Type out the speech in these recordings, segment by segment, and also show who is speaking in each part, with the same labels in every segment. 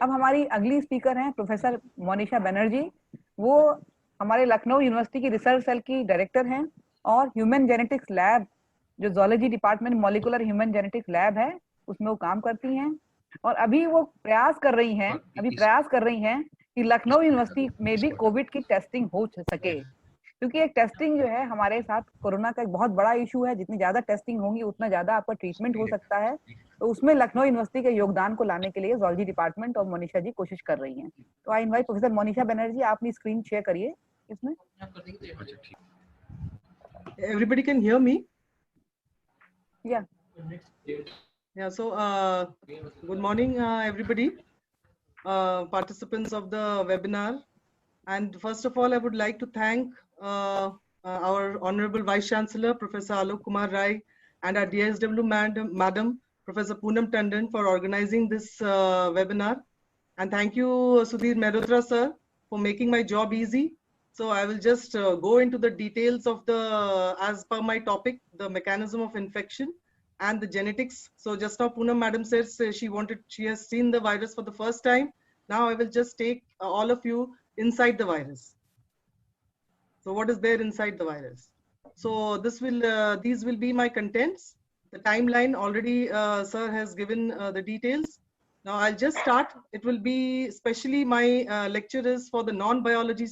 Speaker 1: अब हमारी अगली स्पीकर हैं प्रोफेसर मोनिशा बनर्जी। वो हमारे लखनऊ यूनिवर्सिटी की रिसर्च सेल की डायरेक्टर हैं और ह्यूमन जेनेटिक्स लैब, जो zoology department molecular human genetics lab है, उसमें वो काम करती हैं। और अभी वो प्रयास कर रही हैं कि लखनऊ यूनिवर्सिटी में भी कोविड की टेस्टिंग हो सके, क्योंकि एक टेस्टिंग जो है हमारे साथ कोरोना का एक बहुत बड़ा इशू है। जितनी ज्यादा टेस्टिंग होगी उतना ज्यादा आपका ट्रीटमेंट हो सकता है। तो उसमें लखनऊ यूनिवर्सिटी के योगदान को लाने के लिए जूलॉजी डिपार्टमेंट और मोनिशा जी कोशिश कर रही हैं। तो I invite professor Monisha Banerjee, आप अपनी स्क्रीन शेयर करिए इसमें।
Speaker 2: Everybody can hear me?
Speaker 1: Yeah.
Speaker 2: Yeah, so good morning, everybody, participants of the webinar. And first of all, I would like to thank our Honorable Vice Chancellor, Professor Alok Kumar Rai, and our DSW Madam, Professor Poonam Tandon, for organizing this webinar. And thank you, Sudhir Mehrotra, sir, for making my job easy. So I will just go into the details of the, as per my topic, the mechanism of infection and the genetics. So just now Poonam Madam says she has seen the virus for the first time. Now I will just take all of you inside the virus. So what is there inside the virus? So these will be my contents. The timeline already sir has given the details. Now I'll just start. It will be especially my lecture is for the non-biology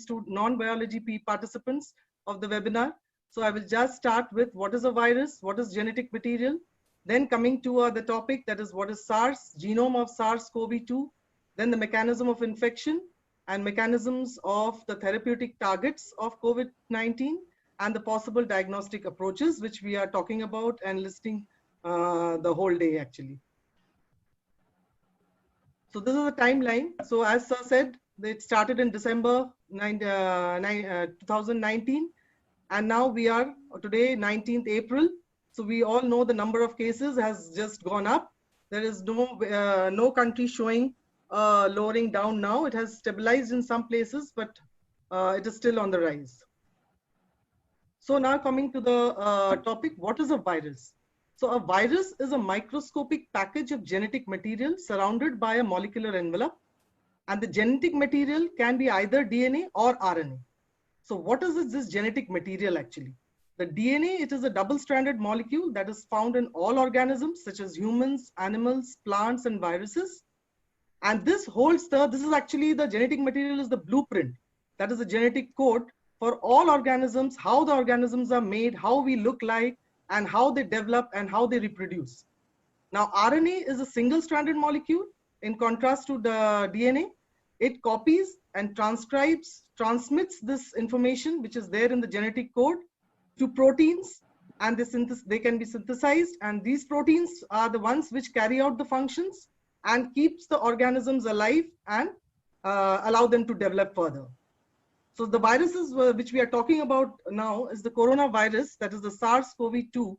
Speaker 2: participants of the webinar. So I will just start with what is a virus, what is genetic material, then coming to the topic, that is what is SARS, genome of SARS-CoV-2, then the mechanism of infection and mechanisms of the therapeutic targets of COVID-19 and the possible diagnostic approaches, which we are talking about and listing the whole day actually. So this is the timeline. So as sir said, it started in December 2019, and now we are today 19th April. So we all know the number of cases has just gone up. There is no country showing lowering down now. It has stabilized in some places, but it is still on the rise. So now coming to the topic, what is a virus? So a virus is a microscopic package of genetic material surrounded by a molecular envelope, and the genetic material can be either DNA or RNA. So what is this genetic material actually? The DNA, it is a double-stranded molecule that is found in all organisms such as humans, animals, plants, and viruses. And this this is actually the genetic material is the blueprint. That is the genetic code for all organisms, how the organisms are made, how we look like, and how they develop and how they reproduce. Now, RNA is a single-stranded molecule. In contrast to the DNA, it copies and transmits this information, which is there in the genetic code, to proteins, and they can be synthesized. And these proteins are the ones which carry out the functions and keeps the organisms alive and allow them to develop further. So the viruses which we are talking about now is the coronavirus, that is the SARS-CoV-2.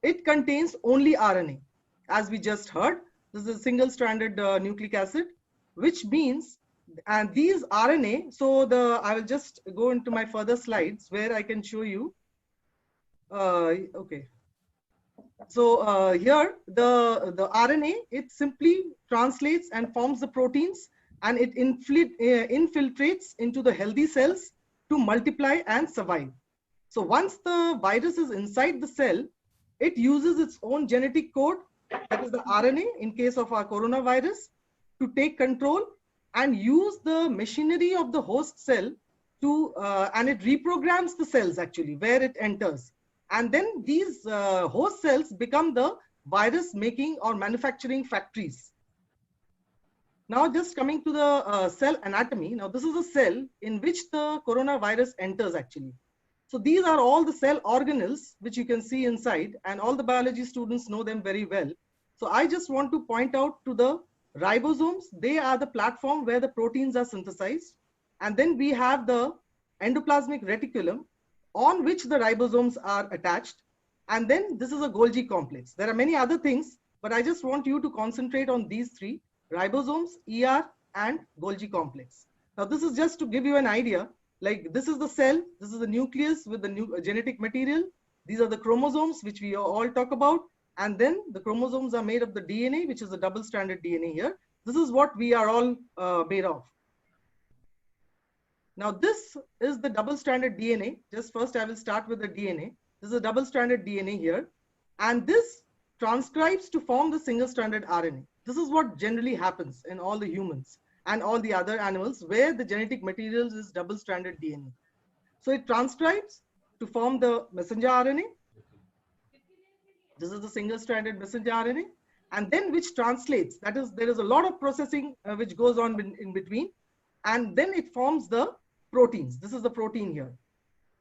Speaker 2: It contains only RNA. As we just heard, this is a single-stranded nucleic acid, which means, and these RNA, so I will just go into my further slides where I can show you. Okay. So here, the RNA, it simply translates and forms the proteins, and it infiltrates into the healthy cells to multiply and survive. So once the virus is inside the cell, it uses its own genetic code, that is the RNA in case of our coronavirus, to take control and use the machinery of the host cell to, and it reprograms the cells actually where it enters. And then these host cells become the virus making or manufacturing factories. Now just coming to the cell anatomy. Now this is a cell in which the coronavirus enters actually. So these are all the cell organelles which you can see inside, and all the biology students know them very well. So I just want to point out to the ribosomes. They are the platform where the proteins are synthesized. And then we have the endoplasmic reticulum on which the ribosomes are attached. And then this is a Golgi complex. There are many other things, but I just want you to concentrate on these three: ribosomes, ER, and Golgi complex. Now this is just to give you an idea. Like this is the cell, this is the nucleus with the new genetic material. These are the chromosomes which we all talk about. And then the chromosomes are made of the DNA, which is a double-stranded DNA here. This is what we are all made of. Now, this is the double-stranded DNA. Just first, I will start with the DNA. This is a double-stranded DNA here. And this transcribes to form the single-stranded RNA. This is what generally happens in all the humans and all the other animals where the genetic material is double-stranded DNA. So it transcribes to form the messenger RNA. This is the single-stranded messenger RNA. And then which translates, that is, there is a lot of processing which goes on in between. And then it forms the proteins. This is the protein here.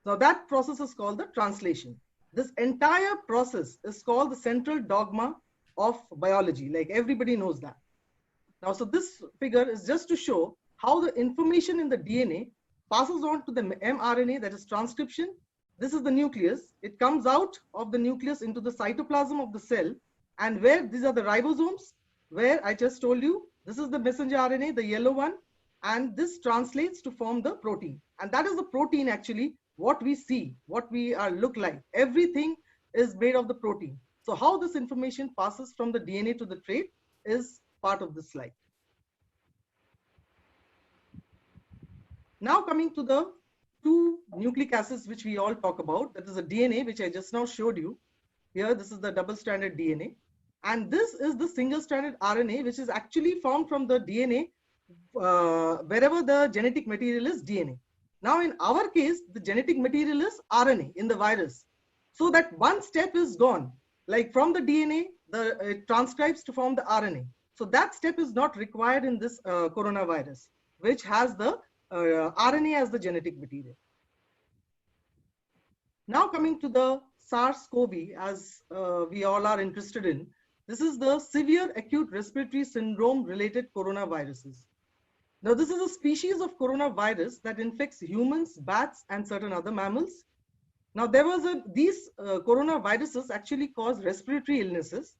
Speaker 2: Now that process is called the translation. This entire process is called the central dogma of biology. Like everybody knows that. Now, so this figure is just to show how the information in the DNA passes on to the mRNA, that is transcription. This is the nucleus. It comes out of the nucleus into the cytoplasm of the cell. And where these are the ribosomes, where I just told you, this is the messenger RNA, the yellow one. And this translates to form the protein. And that is the protein actually, what we see, what we look like. Everything is made of the protein. So how this information passes from the DNA to the trait is part of this slide. Now coming to the two nucleic acids which we all talk about, that is the DNA, which I just now showed you. Here, this is the double-stranded DNA. And this is the single-stranded RNA, which is actually formed from the DNA wherever the genetic material is DNA. Now in our case, the genetic material is RNA in the virus. So that one step is gone. Like from the DNA, it transcribes to form the RNA. So that step is not required in this coronavirus, which has the RNA as the genetic material. Now coming to the SARS-CoV, as we all are interested in, this is the severe acute respiratory syndrome related coronaviruses. Now, this is a species of coronavirus that infects humans, bats, and certain other mammals. Now, these coronaviruses actually cause respiratory illnesses.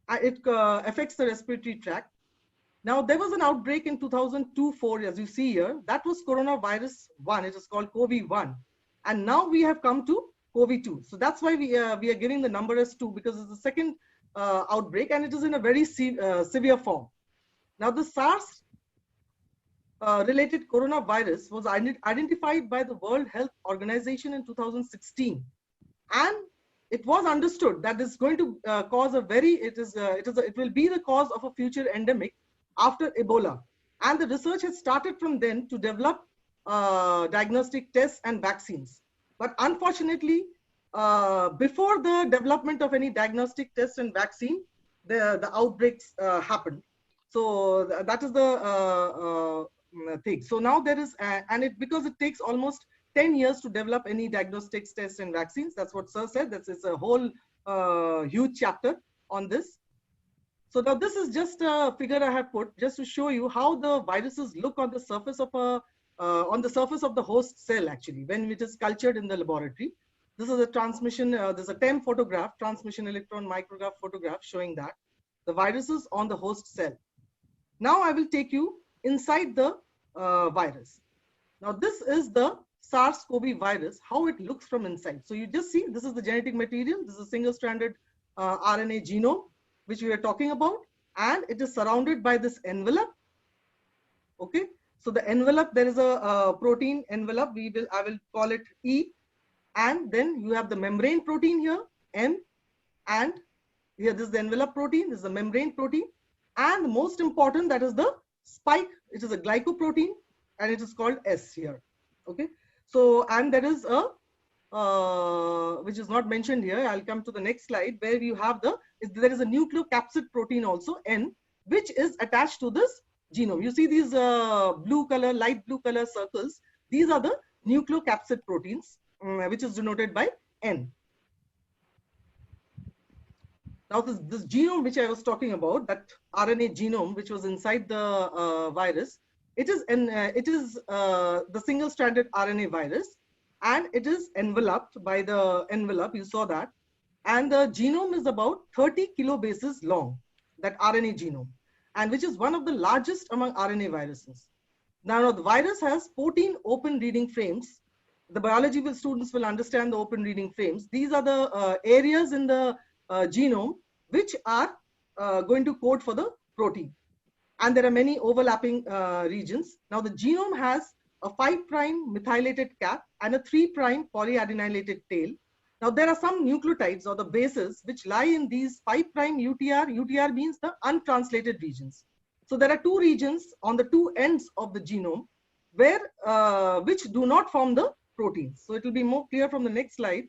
Speaker 2: It affects the respiratory tract. Now, there was an outbreak in 2002-04, as you see here. That was coronavirus 1. It is called CoV-1. And now we have come to CoV-2. So that's why we are giving the number as 2, because it's the second outbreak, and it is in a very severe form. Now, the SARS related coronavirus was identified by the World Health Organization in 2016, and it was understood that it's going to cause a it will be the cause of a future endemic after Ebola, and the research has started from then to develop diagnostic tests and vaccines. But unfortunately, before the development of any diagnostic test and vaccine, the outbreaks happened. So that is the thing. So now there is, because it takes almost 10 years to develop any diagnostics tests and vaccines. That's what Sir said. That's a whole huge chapter on this. So now this is just a figure I have put just to show you how the viruses look on the surface of the host cell actually when it is cultured in the laboratory. This is a transmission. There's a TEM photograph, transmission electron micrograph photograph showing that the viruses on the host cell. Now I will take you inside the virus. Now this is the SARS-CoV virus, how it looks from inside. So you just see, this is the genetic material. This is a single-stranded RNA genome, which we are talking about, and it is surrounded by this envelope. Okay, so the envelope, there is a protein envelope. I will call it E, and then you have the membrane protein here, M, and here this is the envelope protein. This is the membrane protein, and the most important, that is the spike. It is a glycoprotein, and it is called S here. Okay, so and there is a which is not mentioned here. I'll come to the next slide where you have there is a nucleocapsid protein also, N, which is attached to this genome. You see these light blue color circles. These are the nucleocapsid proteins, which is denoted by N. Now this genome which I was talking about, that RNA genome which was inside the virus, it is the single-stranded RNA virus, and it is enveloped by the envelope. You saw that, and the genome is about 30 kilobases long, that RNA genome, and which is one of the largest among RNA viruses. Now the virus has 14 open reading frames. The biology students will understand the open reading frames. These are the areas in the genome which are going to code for the protein. and there are many overlapping regions. Now the genome has a 5' methylated cap and a 3' polyadenylated tail. Now there are some nucleotides or the bases which lie in these 5' UTR. UTR means the untranslated regions. So there are two regions on the two ends of the genome where which do not form the proteins. So it will be more clear from the next slide.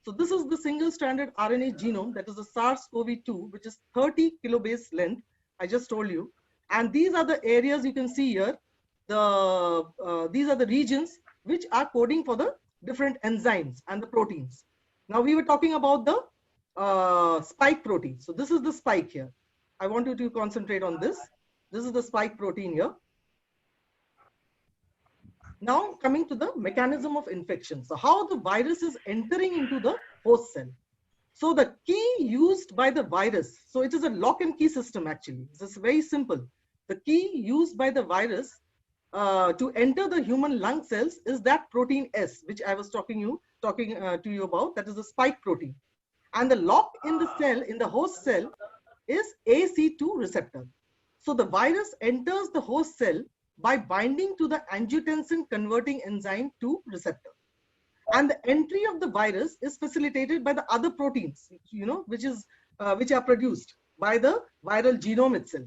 Speaker 2: So this is the single-stranded RNA genome, that is the SARS-CoV-2, which is 30 kilobase length, I just told you. And these are the areas you can see here. These are the regions which are coding for the different enzymes and the proteins. Now we were talking about the spike protein. So this is the spike here. I want you to concentrate on this. This is the spike protein here. Now coming to the mechanism of infection. So how the virus is entering into the host cell. So the key used by the virus, so it is a lock and key system actually. This is very simple. The key used by the virus to enter the human lung cells is that protein S, which I was talking to you about, that is the spike protein. And the lock in the cell, in the host cell, is AC2 receptor. So the virus enters the host cell by binding to the angiotensin converting enzyme 2 receptor. And the entry of the virus is facilitated by the other proteins, which are produced by the viral genome itself.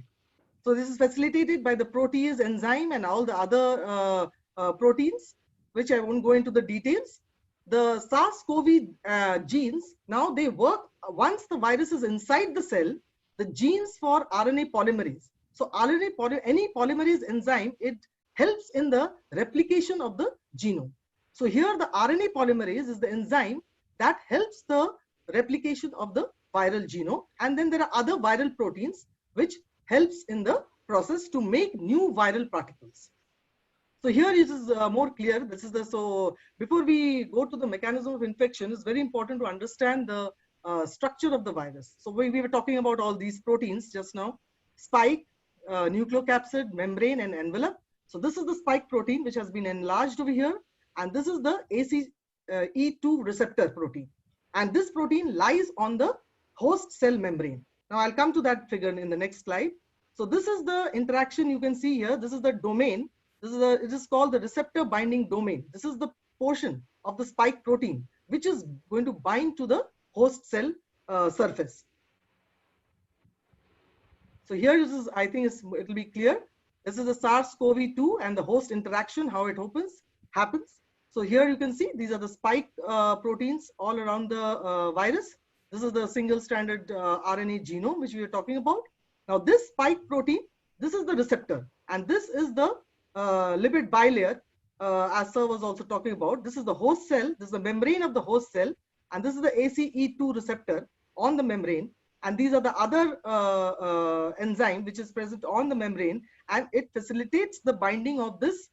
Speaker 2: So this is facilitated by the protease enzyme and all the other proteins, which I won't go into the details. The SARS-CoV genes, now they work once the virus is inside the cell, the genes for RNA polymerase. So any polymerase enzyme, it helps in the replication of the genome. So here the RNA polymerase is the enzyme that helps the replication of the viral genome. And then there are other viral proteins which helps in the process to make new viral particles. So here it is more clear. This is so before we go to the mechanism of infection, it's very important to understand the structure of the virus. So we were talking about all these proteins just now: spike, nucleocapsid, membrane, and envelope. So this is the spike protein which has been enlarged over here, and this is the ACE2 receptor protein. And this protein lies on the host cell membrane. Now I'll come to that figure in the next slide. So this is the interaction you can see here. This is the domain. It is called the receptor binding domain. This is the portion of the spike protein which is going to bind to the host cell surface. So here is, I think it will be clear. This is the SARS-CoV-2 and the host interaction, how it happens. So here you can see these are the spike proteins all around the virus. This is the single-stranded RNA genome which we are talking about. Now this spike protein, this is the receptor, and this is the lipid bilayer, as Sir was also talking about. This is the host cell, this is the membrane of the host cell, and this is the ACE2 receptor on the membrane. And these are the other enzyme which is present on the membrane, and it facilitates the binding of this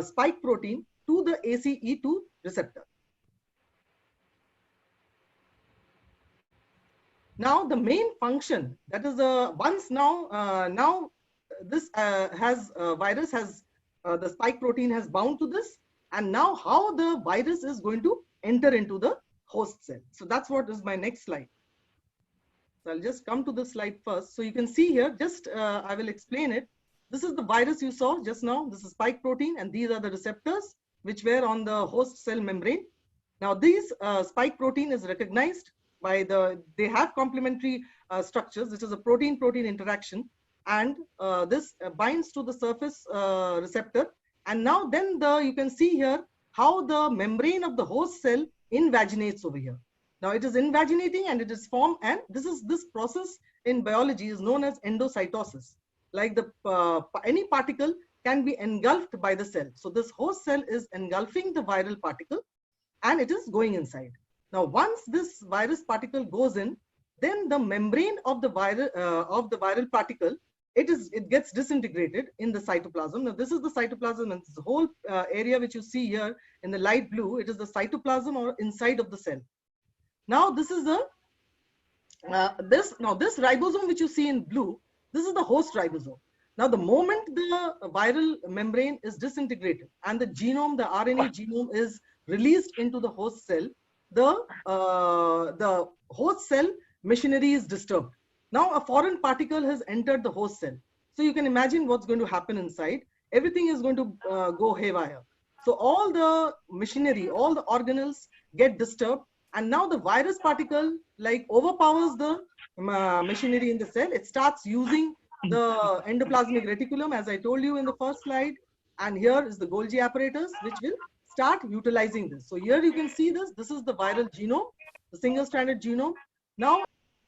Speaker 2: spike protein to the ACE2 receptor. Now the main function, that is once now this virus has the spike protein has bound to this, and now how the virus is going to enter into the host cell. So that's what is my next slide. So I'll just come to this slide first. So you can see here, just I will explain it. This is the virus you saw just now. This is spike protein, and these are the receptors which were on the host cell membrane. Now these spike protein is recognized by they have complementary structures. This is a protein-protein interaction, and this binds to the surface receptor. And now then you can see here how the membrane of the host cell invaginates over here. Now it is invaginating and it is formed, and this process in biology is known as endocytosis. Like any particle can be engulfed by the cell. So this host cell is engulfing the viral particle, and it is going inside. Now once this virus particle goes in, then the membrane of the viral particle, it gets disintegrated in the cytoplasm. Now this is the cytoplasm, and this whole area which you see here in the light blue, it is the cytoplasm or inside of the cell. Now this is this ribosome which you see in blue, this is the host ribosome. Now the moment the viral membrane is disintegrated and the genome, the RNA genome is released into the host cell, the host cell machinery is disturbed. Now a foreign particle has entered the host cell. So you can imagine what's going to happen inside. Everything is going to go haywire. So all the machinery, all the organelles get disturbed, and now the virus particle like overpowers the machinery in the cell. It starts using the endoplasmic reticulum, as I told you in the first slide, and here is the Golgi apparatus, which will start utilizing this. So here you can see this. This is the viral genome, the single-stranded genome. Now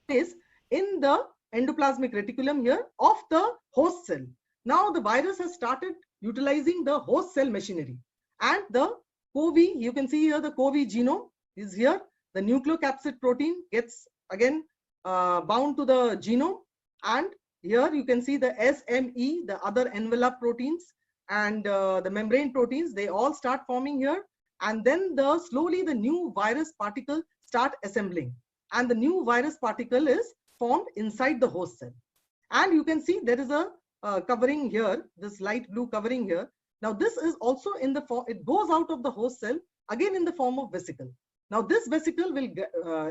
Speaker 2: is in the endoplasmic reticulum here of the host cell. Now the virus has started utilizing the host cell machinery, and the CoV, you can see here the CoV genome is here. The nucleocapsid protein gets again bound to the genome, and here you can see the SME, the other envelope proteins, and the membrane proteins, they all start forming here, and then slowly the new virus particle start assembling, and the new virus particle is formed inside the host cell. And you can see there is a covering here, this light blue covering here. Now this is also in the form, it goes out of the host cell again in the form of vesicle. Now this vesicle will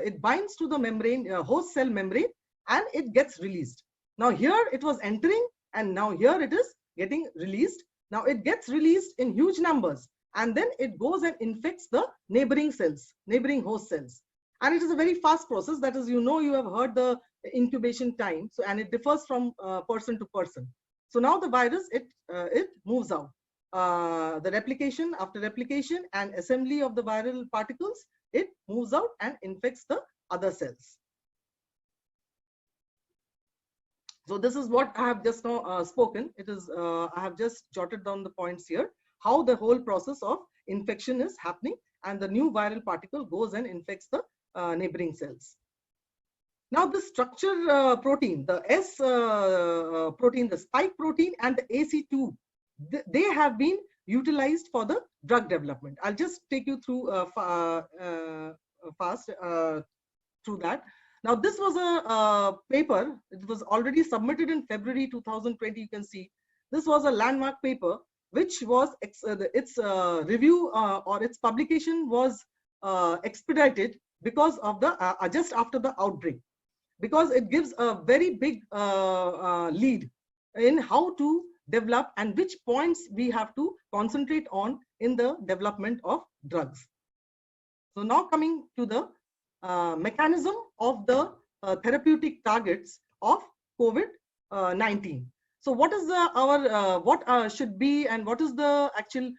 Speaker 2: it binds to the membrane, host cell membrane, and it gets released. Now here it was entering, and now here it is getting released. Now it gets released in huge numbers, and then it goes and infects the neighboring cells, neighboring host cells. And it is a very fast process. That is, you know, you have heard the incubation time. So, and it differs from person to person. So now the virus, it moves out. The replication, after replication and assembly of the viral particles, it moves out and infects the other cells. So this is what I have just now spoken. It is, I have just jotted down the points here, how the whole process of infection is happening, and the new viral particle goes and infects the neighboring cells. Now the structure protein, the S protein, the spike protein, and the AC2, they have been utilized for the drug development. I'll just take you through fast through that. Now this was a paper. It was already submitted in February 2020. You can see this was a landmark paper, which was its review or its publication was expedited because of the just after the outbreak, because it gives a very big lead in how to develop and which points we have to concentrate on in the development of drugs. So now coming to the mechanism of the therapeutic targets of COVID-19. So what is what should be and what is the actual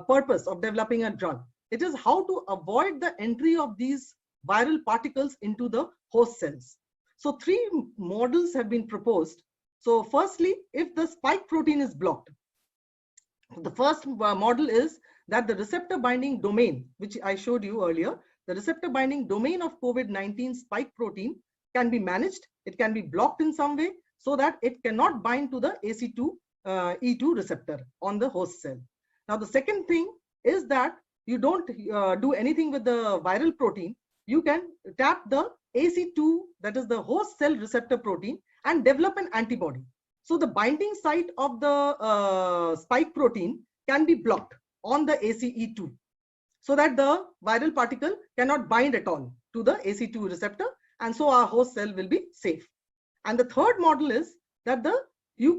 Speaker 2: purpose of developing a drug? It is how to avoid the entry of these viral particles into the host cells. So 3 models have been proposed. So firstly, if the spike protein is blocked, the first model is that the receptor binding domain, which I showed you earlier, the receptor binding domain of COVID-19 spike protein can be managed. It can be blocked in some way so that it cannot bind to the ACE2 receptor on the host cell. Now the second thing is that you don't do anything with the viral protein. You can tap the ACE2, that is the host cell receptor protein, and develop an antibody. So the binding site of the spike protein can be blocked on the ACE2, so that the viral particle cannot bind at all to the ACE2 receptor, and so our host cell will be safe. And the third model is that we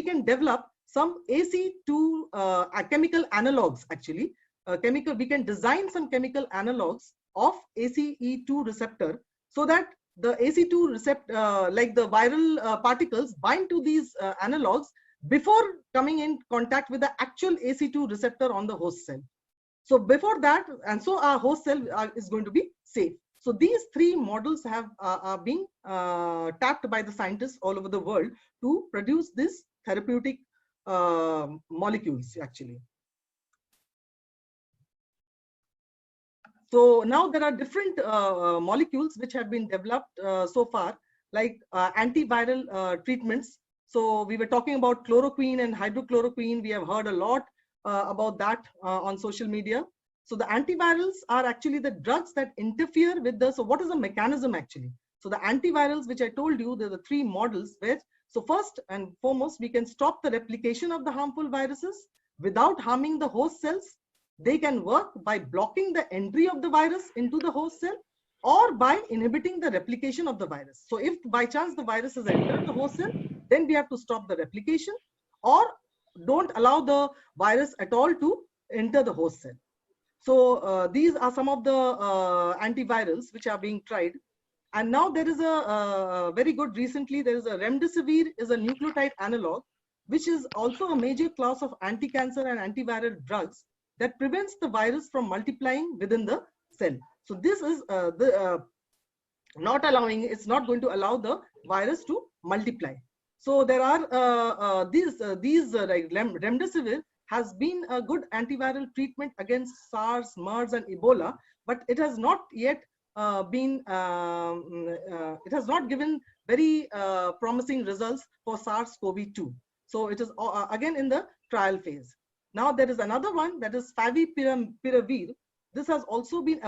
Speaker 2: can develop some ACE2 chemical analogs. Actually, we can design some chemical analogs of ACE2 receptor, so that the ACE2 receptor, like the viral particles, bind to these analogs before coming in contact with the actual ACE2 receptor on the host cell. So before that, and so our host cell is going to be safe. So these 3 models are being tapped by the scientists all over the world to produce this therapeutic molecules actually. So now there are different molecules which have been developed so far, like antiviral treatments. So we were talking about chloroquine and hydrochloroquine. We have heard a lot about that on social media. So the antivirals are actually the drugs that interfere with the, so what is the mechanism actually? So the antivirals, which I told you, there are the 3 models where, so first and foremost, we can stop the replication of the harmful viruses without harming the host cells. They can work by blocking the entry of the virus into the host cell, or by inhibiting the replication of the virus. So if by chance the virus has entered the host cell, then we have to stop the replication, or don't allow the virus at all to enter the host cell. So these are some of the antivirals which are being tried. And now there is a very good, recently there is a remdesivir, is a nucleotide analog, which is also a major class of anti-cancer and antiviral drugs that prevents the virus from multiplying within the cell. So this is not allowing, it's not going to allow the virus to multiply. So there are these like remdesivir has been a good antiviral treatment against SARS, MERS, and Ebola, but it has not yet it has not given very promising results for SARS-CoV-2. So it is again in the trial phase. Now there is another one, that is favipiravir. This has also been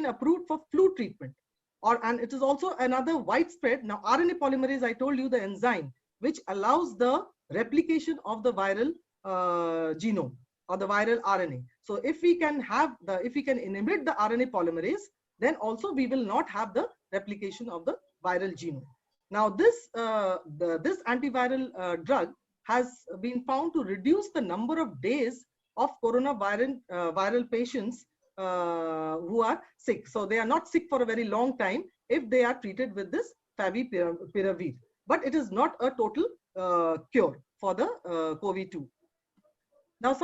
Speaker 2: approved for flu treatment, and it is also another widespread. Now RNA polymerase, I told you, the enzyme which allows the replication of the viral genome or the viral RNA. So if we can inhibit the RNA polymerase, then also we will not have the replication of the viral genome. Now this this antiviral drug has been found to reduce the number of days of viral patients who are sick. So they are not sick for a very long time if they are treated with this favipiravir. But it is not a total cure for the COVID-2. Now,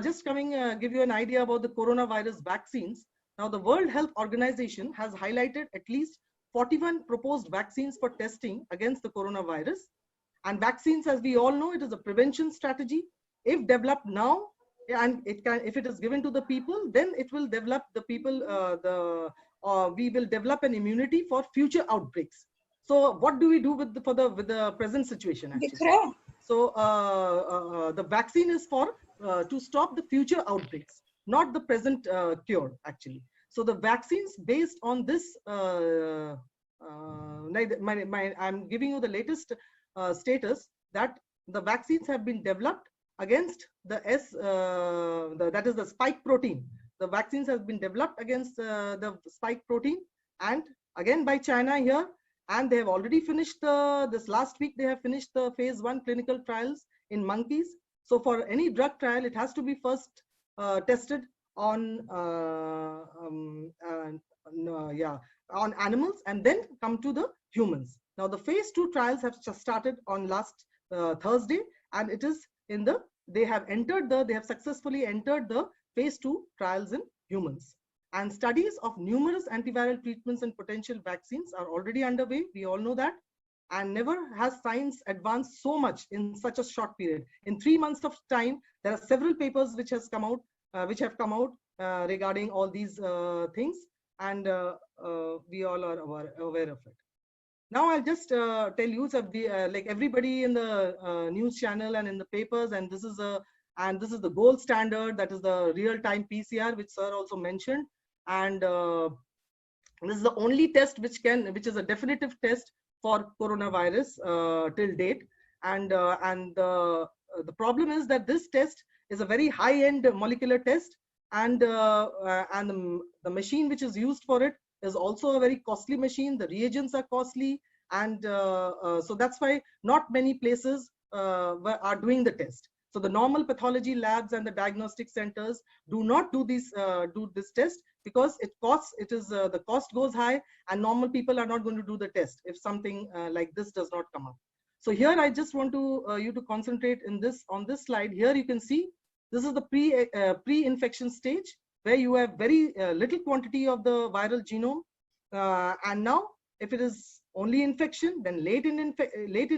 Speaker 2: just give you an idea about the coronavirus vaccines. Now, the World Health Organization has highlighted at least 41 proposed vaccines for testing against the coronavirus. And vaccines, as we all know, it is a prevention strategy. If developed now, and if it is given to the people, then it will develop the people. We will develop an immunity for future outbreaks. So, what do we do with the present situation? Actually? So, the vaccine is for to stop the future outbreaks, not the present cure, actually. So the vaccines based on this, I'm giving you the latest status that the vaccines have been developed against the that is the spike protein. The vaccines have been developed against the spike protein, and again by China here, and they have already finished this last week. They have finished the phase 1 clinical trials in monkeys. So for any drug trial, it has to be first tested on on animals and then come to the humans. Now the phase 2 trials have just started on last Thursday, and it is in the they have successfully entered the phase 2 trials in humans. And studies of numerous antiviral treatments and potential vaccines are already underway. We all know that. And never has science advanced so much in such a short period. In 3 months of time, there are several papers which have come out regarding all these things, and we all are aware of it. Now I'll just tell you, so like everybody in the news channel and in the papers, and this is the gold standard, that is the real-time PCR, which sir also mentioned, and this is the only test which is a definitive test for coronavirus till date. And the problem is that this test is a very high-end molecular test, and the machine which is used for it is also a very costly machine. The reagents are costly, and so that's why not many places are doing the test. So the normal pathology labs and the diagnostic centers do not do this test, because the cost goes high, and normal people are not going to do the test if something like this does not come up. So here I just want you to concentrate on this slide. Here you can see this is the pre-infection stage, where you have very little quantity of the viral genome, and now if it is only infection, then late in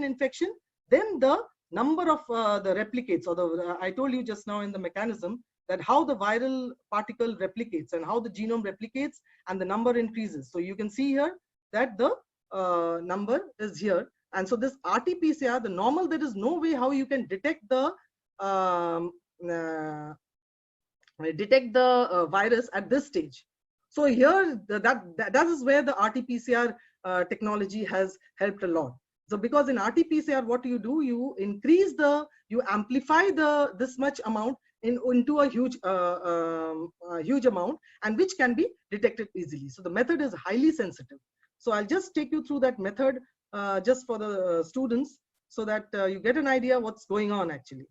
Speaker 2: infection, then the number of the replicates, or I told you just now in the mechanism that how the viral particle replicates and how the genome replicates, and the number increases. So you can see here that the number is here. And so this RT-PCR, the normal, there is no way how you can detect the virus at this stage. So here that is where the RT-PCR technology has helped a lot. So because in RT-PCR, what you do, you amplify this much amount into a huge amount, and which can be detected easily. So the method is highly sensitive. So I'll just take you through that method just for the students. so that you get an idea what's going on actually.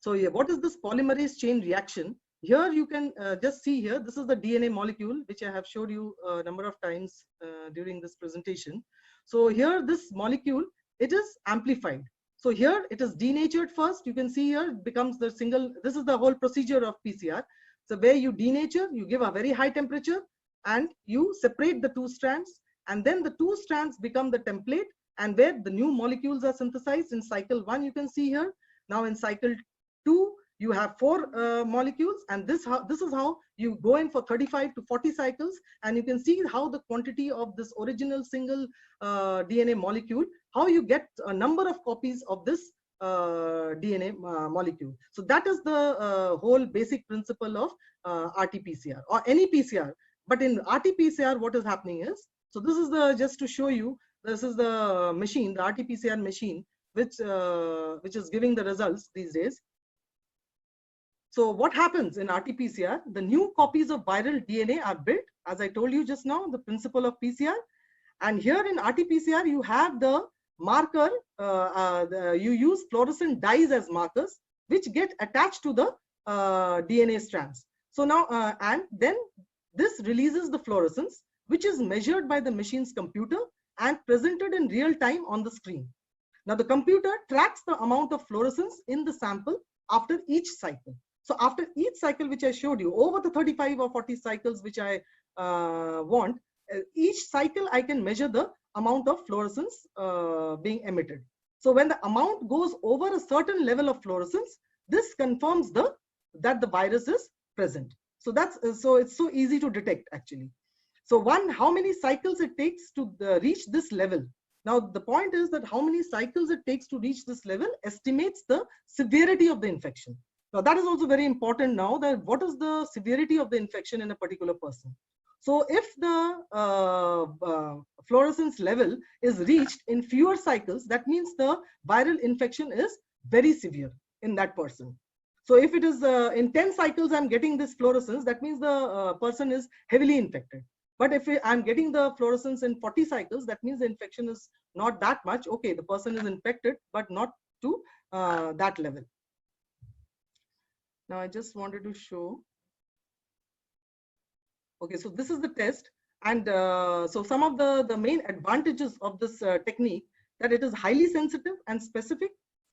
Speaker 2: So yeah, what is this polymerase chain reaction? Here you can just see here, this is the DNA molecule, which I have showed you a number of times during this presentation. So here this molecule, it is amplified. So here it is denatured first. You can see here it becomes the single, this is the whole procedure of PCR. So where you denature, you give a very high temperature and you separate the two strands, and then the two strands become the template, and where the new molecules are synthesized in cycle 1, you can see here. Now in cycle 2, you have 4 molecules, and this is how you go in for 35 to 40 cycles, and you can see how the quantity of this original single DNA molecule, how you get a number of copies of this DNA molecule. So that is the whole basic principle of RT-PCR or any PCR. But in RT-PCR, what is happening is, so this is the, just to show you, this is the machine, the RT-PCR machine, which is giving the results these days. So what happens in RT-PCR? The new copies of viral DNA are built, as I told you just now, the principle of PCR. And here in RT-PCR, you have the marker, you use fluorescent dyes as markers, which get attached to the DNA strands. So now, and then this releases the fluorescence, which is measured by the machine's computer and presented in real time on the screen. Now the computer tracks the amount of fluorescence in the sample after each cycle. So after each cycle, which I showed you, over the 35 or 40 cycles which I want, each cycle I can measure the amount of fluorescence being emitted. So when the amount goes over a certain level of fluorescence, this confirms that the virus is present. So it's so easy to detect actually. So how many cycles it takes to reach this level. Now the point is that how many cycles it takes to reach this level estimates the severity of the infection. Now that is also very important now, that what is the severity of the infection in a particular person. So if the fluorescence level is reached in fewer cycles, that means the viral infection is very severe in that person. So if it is in 10 cycles I'm getting this fluorescence, that means the person is heavily infected. But if I'm getting the fluorescence in 40 cycles, that means the infection is not that much. Okay, the person is infected, but not to that level. Now I just wanted to show. Okay, so this is the test, and so some of the main advantages of this technique, that it is highly sensitive and specific.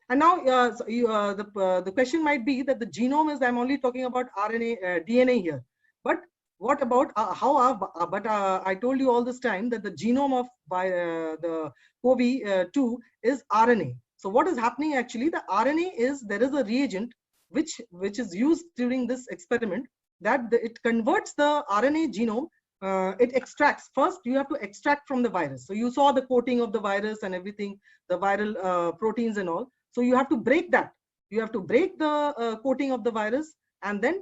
Speaker 2: And now the question might be that the genome is, I'm only talking about RNA, DNA here, but what about I told you all this time that the genome of the CoV-2 is RNA. So what is happening actually, the RNA is, there is a reagent which is used during this experiment, that it converts the RNA genome, it extracts. First you have to extract from the virus. So you saw the coating of the virus and everything, the viral proteins and all. So you have to break that. You have to break the coating of the virus and then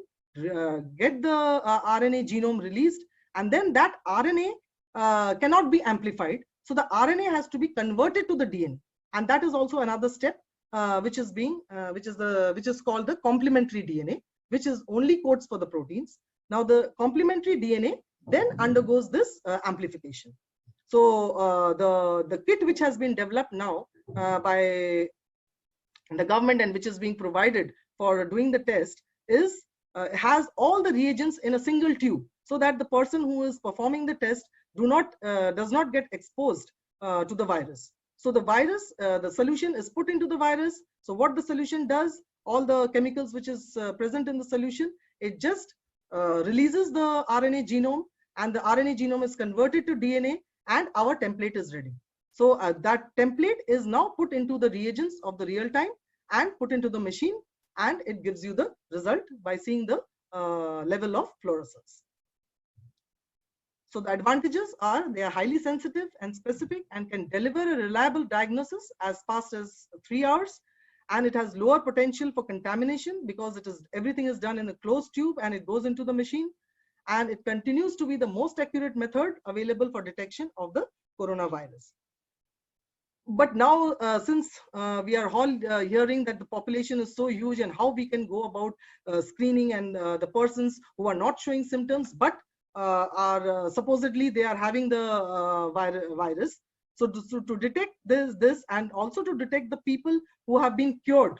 Speaker 2: get the RNA genome released, and then that RNA cannot be amplified. So the RNA has to be converted to the DNA, and that is also another step which is called the complementary DNA, which is only codes for the proteins. Now the complementary DNA then undergoes this amplification. So the kit which has been developed now by the government and which is being provided for doing the test is has all the reagents in a single tube, so that the person who is performing the test does not get exposed to the virus. So the virus, the solution is put into the virus. So what the solution does, all the chemicals which is present in the solution, it just releases the RNA genome, and the RNA genome is converted to DNA, and our template is ready. So that template is now put into the reagents of the real time and put into the machine, and it gives you the result by seeing the level of fluorescence. So the advantages are, they are highly sensitive and specific and can deliver a reliable diagnosis as fast as 3 hours, and it has lower potential for contamination because everything is done in a closed tube and it goes into the machine, and it continues to be the most accurate method available for detection of the coronavirus. But now, since we are all hearing that the population is so huge, and how we can go about screening and the persons who are not showing symptoms but are supposedly they are having the virus. So to detect this and also to detect the people who have been cured,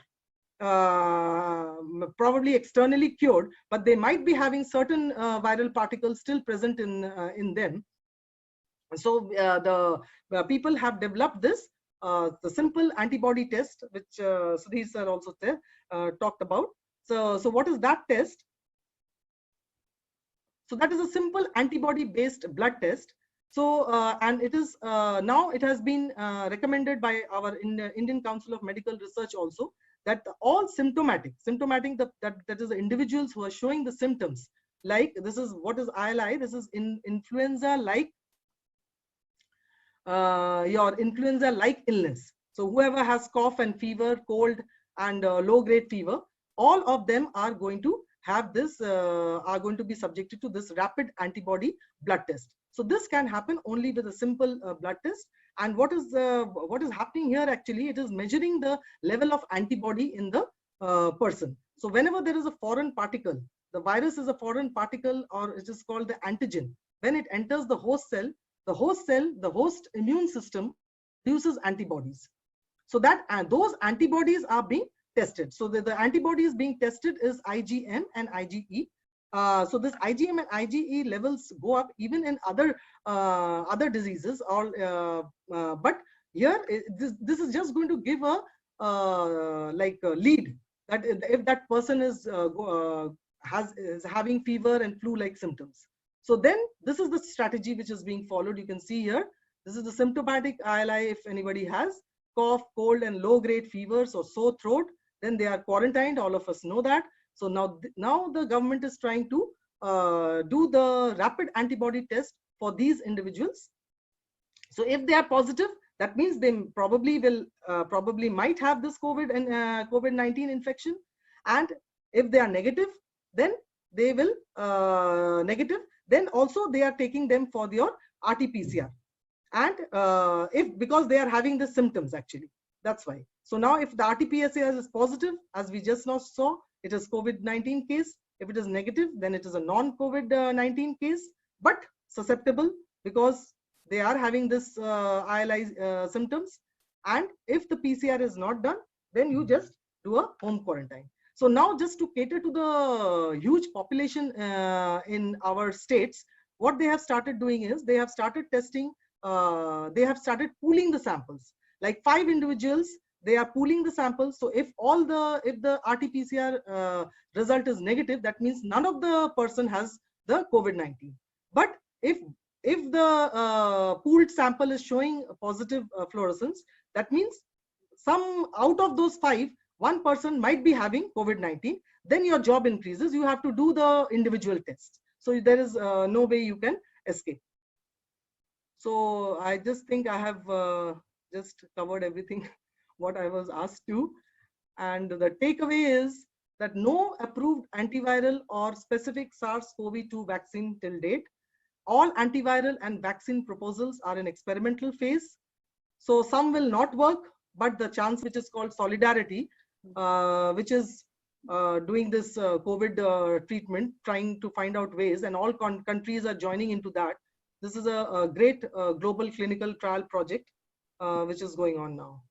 Speaker 2: probably externally cured, but they might be having certain viral particles still present in them. So the people have developed this the simple antibody test, which Sudhir sir also talked about. So what is that test? So that is a simple antibody based blood test. So and it is now it has been recommended by our Indian Council of Medical Research also, that all symptomatic that is the individuals who are showing the symptoms, like this is what is ILI. This is influenza like your influenza like illness. So whoever has cough and fever, cold and low grade fever, all of them are going to have this are going to be subjected to this rapid antibody blood test. So this can happen only with a simple blood test. And what is happening here, actually it is measuring the level of antibody in the person. So whenever there is a foreign particle, the virus is a foreign particle, or it is called the antigen. When it enters the host cell, the host immune system produces antibodies. So that those antibodies are being tested. So the antibodies being tested is IgM and IgE. So this IgM and IgE levels go up even in other diseases. But here this is just going to give a like a lead that if that person is having fever and flu-like symptoms. So then this is the strategy which is being followed. You can see here, this is the symptomatic ILI. If anybody has cough, cold and low grade fevers or sore throat, then they are quarantined. All of us know that. So now the government is trying to do the rapid antibody test for these individuals. So if they are positive, that means they probably might have this COVID-19 infection. And if they are negative, then they will negative. Then also they are taking them for your RT-PCR. And because they are having the symptoms, actually, that's why. So now if the RT-PCR is positive, as we just now saw, it is COVID-19 case. If it is negative, then it is a non-COVID-19 case, but susceptible because they are having this ILI symptoms. And if the PCR is not done, then you just do a home quarantine. So now, just to cater to the huge population in our states, what they have started doing is they have started testing, they have started pooling the samples. Like 5 individuals, they are pooling the samples. So if the RT-PCR result is negative, that means none of the person has the COVID-19. But if the pooled sample is showing a positive fluorescence, that means some out of those 5, one person might be having COVID-19, then your job increases. You have to do the individual test. So there is no way you can escape. So I just think I have just covered everything what I was asked to. And the takeaway is that no approved antiviral or specific SARS-CoV-2 vaccine till date. All antiviral and vaccine proposals are in experimental phase. So some will not work, but the chance, which is called Solidarity, which is doing this COVID treatment, trying to find out ways, and all countries are joining into that. This is a great global clinical trial project which is going on now.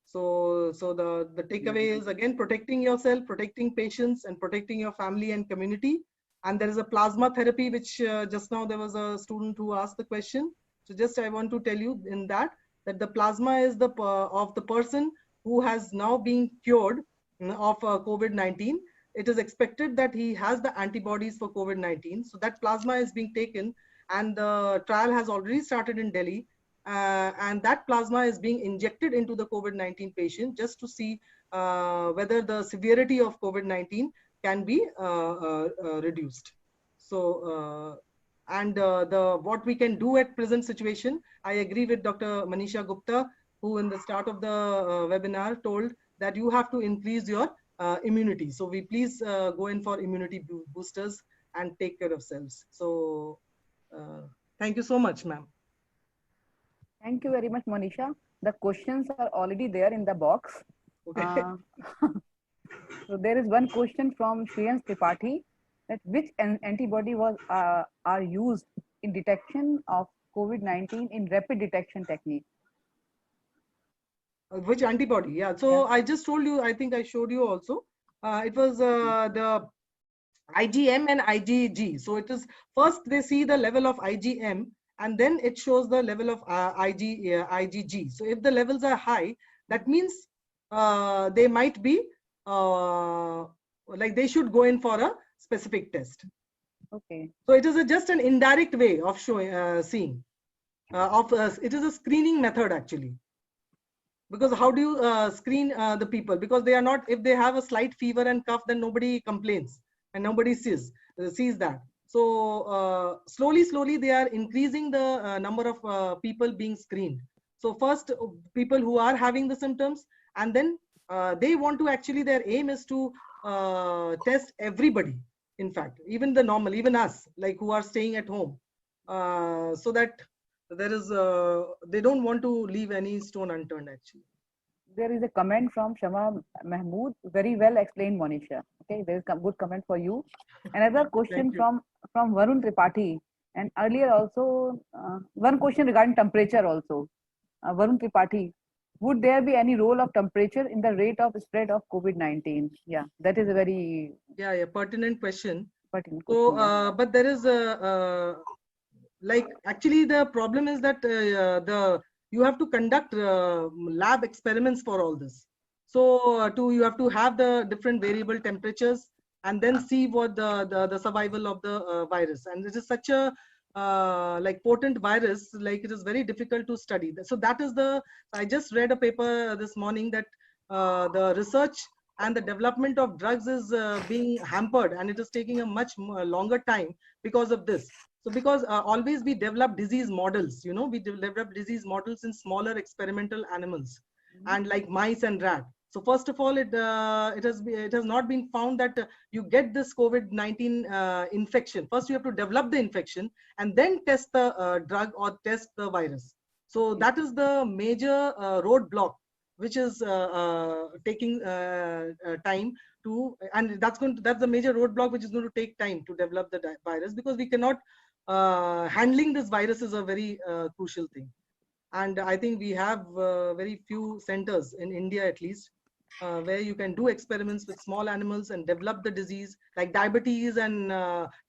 Speaker 2: So the takeaway is, again, protecting yourself, protecting patients, and protecting your family and community. And there is a plasma therapy, which just now there was a student who asked the question. So just I want to tell you in that the plasma is of the person who has now been cured of COVID-19. It is expected that he has the antibodies for COVID-19. So that plasma is being taken, and the trial has already started in Delhi. And that plasma is being injected into the COVID-19 patient just to see whether the severity of COVID-19 can be reduced. So what we can do at present situation, I agree with Dr. Manisha Gupta, who in the start of the webinar told that you have to increase your immunity. So we please go in for immunity boosters and take care of selves. So thank you so much, ma'am.
Speaker 1: Thank you very much, Monisha. The questions are already there in the box. Okay. So there is one question from Shreyans Tripathi, that which antibody are used in detection of COVID-19 in rapid detection technique.
Speaker 2: Which antibody? Yeah. So I just told you, I think I showed you also. It was the IgM and IgG. So it is first they see the level of IgM and then it shows the level of IgG. So if the levels are high, that means they might be like they should go in for a specific test.
Speaker 1: Okay.
Speaker 2: So it is just an indirect way of showing, seeing. It is a screening method actually. Because how do you screen the people? Because they are not, if they have a slight fever and cough, then nobody complains and nobody sees that. So slowly they are increasing the number of people being screened. So first people who are having the symptoms, and then they want to actually, their aim is to test everybody. In fact, even the normal, even us, like who are staying at home, so that there is they don't want to leave any stone unturned actually.
Speaker 1: There is a comment from Shama Mahmood. Very well explained, Monisha. Okay, there is a good comment for you. Another question from Varun Tripathi, and earlier also one question regarding temperature also. Varun Tripathi, would there be any role of temperature in the rate of spread of COVID-19? Yeah, that is a very
Speaker 2: pertinent question.
Speaker 1: Pertinent
Speaker 2: so
Speaker 1: question,
Speaker 2: but there is a like actually the problem is that you have to conduct lab experiments for all this. So you have to have the different variable temperatures and then see what the survival of the virus. And it is such a like potent virus, like it is very difficult to study. So that is I just read a paper this morning that the research and the development of drugs is being hampered, and it is taking a much longer time because of this. So because always we develop disease models, we develop disease models in smaller experimental animals and like mice and rat. So first of all, it has not been found that you get this COVID-19 infection. First, you have to develop the infection and then test the drug or test the virus. So that is the major roadblock, which is taking time to, and that's the major roadblock which is going to take time to develop the virus, because we cannot handling this virus is a very crucial thing. And I think we have very few centers in India at least where you can do experiments with small animals and develop the disease, like diabetes and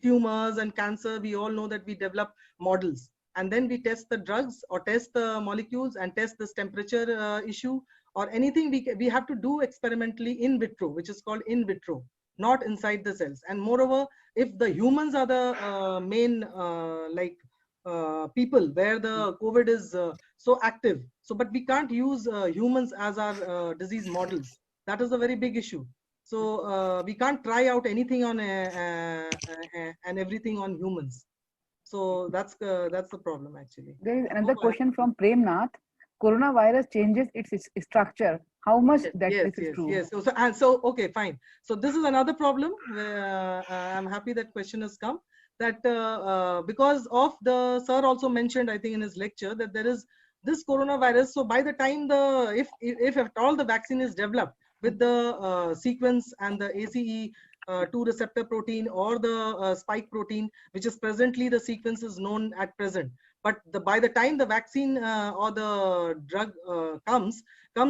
Speaker 2: tumors and cancer. We all know that we develop models and then we test the drugs or test the molecules and test this temperature issue or anything we have to do experimentally in vitro, which is called in vitro, not inside the cells. And moreover, if the humans are the main people where the COVID is so active, so but we can't use humans as our disease models. That is a very big issue. So we can't try out anything on and everything on humans. So that's the problem actually.
Speaker 1: There is another question from Premnath. Coronavirus changes its structure. How much this is true?
Speaker 2: Yes. So okay, fine. So this is another problem. I'm happy that question has come. That because of the sir also mentioned, I think in his lecture, that there is this coronavirus. So by the time if at all the vaccine is developed with the sequence and the ACE2 receptor protein or the spike protein, which is presently the sequence is known at present. But by the time the vaccine or the drug comes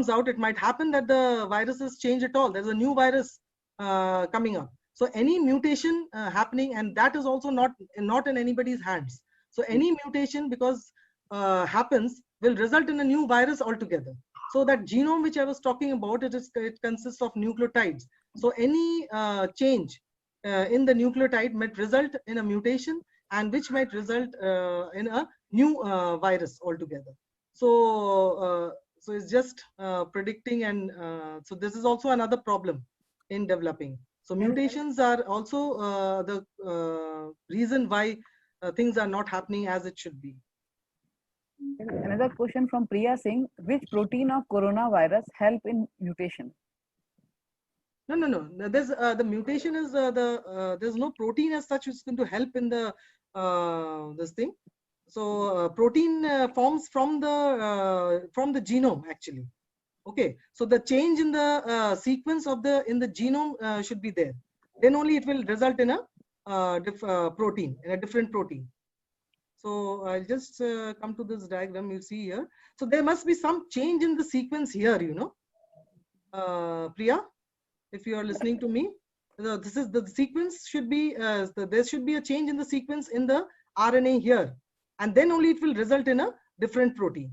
Speaker 2: out, it might happen that the viruses change at all. There's a new virus coming up. So any mutation happening, and that is also not in anybody's hands. So any mutation, because happens, will result in a new virus altogether. So that genome which I was talking about, it consists of nucleotides. So any change in the nucleotide might result in a mutation, and which might result in a new virus altogether. So so it's just predicting, and so this is also another problem in developing. So mutations are also the reason why things are not happening as it should be.
Speaker 1: Another question from Priya Singh: which protein of coronavirus help in mutation?
Speaker 2: No. There's the mutation is there's no protein as such which is going to help in the this thing. So protein forms from the genome actually. Okay, so the change in the sequence of in the genome should be there. Then only it will result in a protein, in a different protein. So I'll just come to this diagram you see here. So there must be some change in the sequence here, you know. Priya, if you are listening to me, this is the sequence should be, there should be a change in the sequence in the RNA here. And then only it will result in a different protein.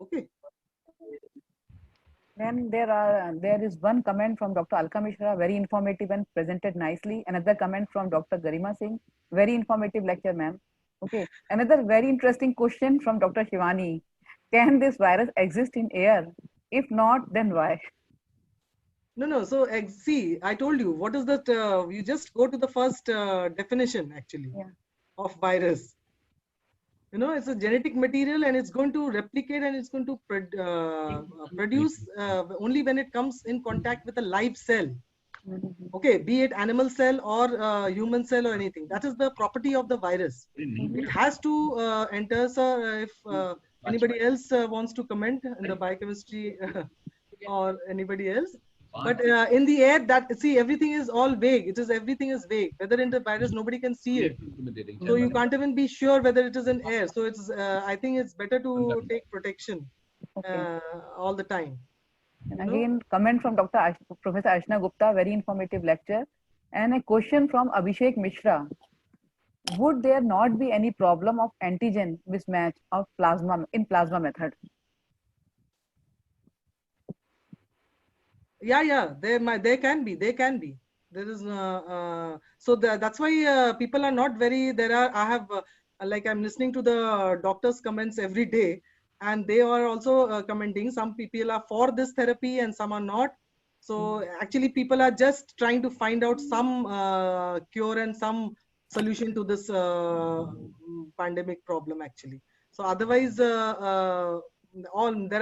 Speaker 2: Okay.
Speaker 1: Then there is one comment from Dr. Alka Mishra, very informative and presented nicely. Another comment from Dr. Garima Singh, very informative lecture, ma'am. Okay. Another very interesting question from Dr. Shivani. Can this virus exist in air? If not, then why?
Speaker 2: No. So see, I told you, what is that? You just go to the first definition actually of virus. You know, it's a genetic material and it's going to replicate and it's going to produce only when it comes in contact with a live cell. Okay, be it animal cell or human cell or anything. That is the property of the virus. It has to enter, sir, if anybody else wants to comment in the biochemistry or anybody else. But in the air, that see, everything is all vague. Everything is vague. Whether in the virus, nobody can see it. So you can't even be sure whether it is in air. So it's I think it's better to take protection all the time.
Speaker 1: And again, comment from Professor Archana Gupta, very informative lecture. And a question from Abhishek Mishra. Would there not be any problem of antigen mismatch of plasma method?
Speaker 2: Yeah, there can be. There is so that's why people are not very. I have like I'm listening to the doctors' comments every day, and they are also commenting. Some people are for this therapy and some are not. So actually, people are just trying to find out some cure and some solution to this pandemic problem. Actually, so otherwise, there are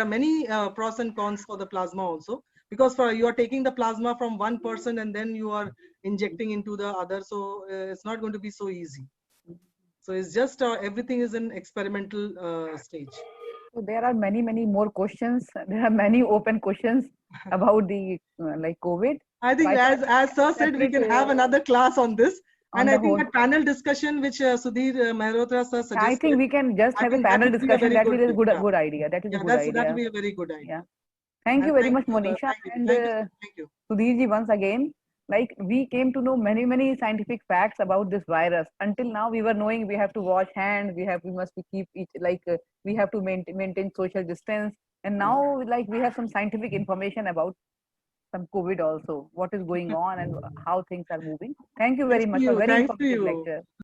Speaker 2: many pros and cons for the plasma also, because you are taking the plasma from one person and then you are injecting into the other, so it's not going to be so easy. So it's just everything is in experimental stage.
Speaker 1: So there are many more questions. There are many open questions about the like COVID.
Speaker 2: I think as sir said, we can have another class on this. And I think that panel discussion which Sudhir Mehrotra sir suggested.
Speaker 1: I think we can just have a panel discussion. That is a good idea. That is a good idea.
Speaker 2: That will be a very good idea.
Speaker 1: Yeah. Thank you very much, Monisha. And
Speaker 2: thank you.
Speaker 1: Sudhirji, once again, like we came to know many scientific facts about this virus. Until now, we were knowing we have to wash hands, we must keep we have to maintain social distance. And now, like we have some scientific information about some COVID also, what is going on and how things are moving. Thank you very much for very informative lecture.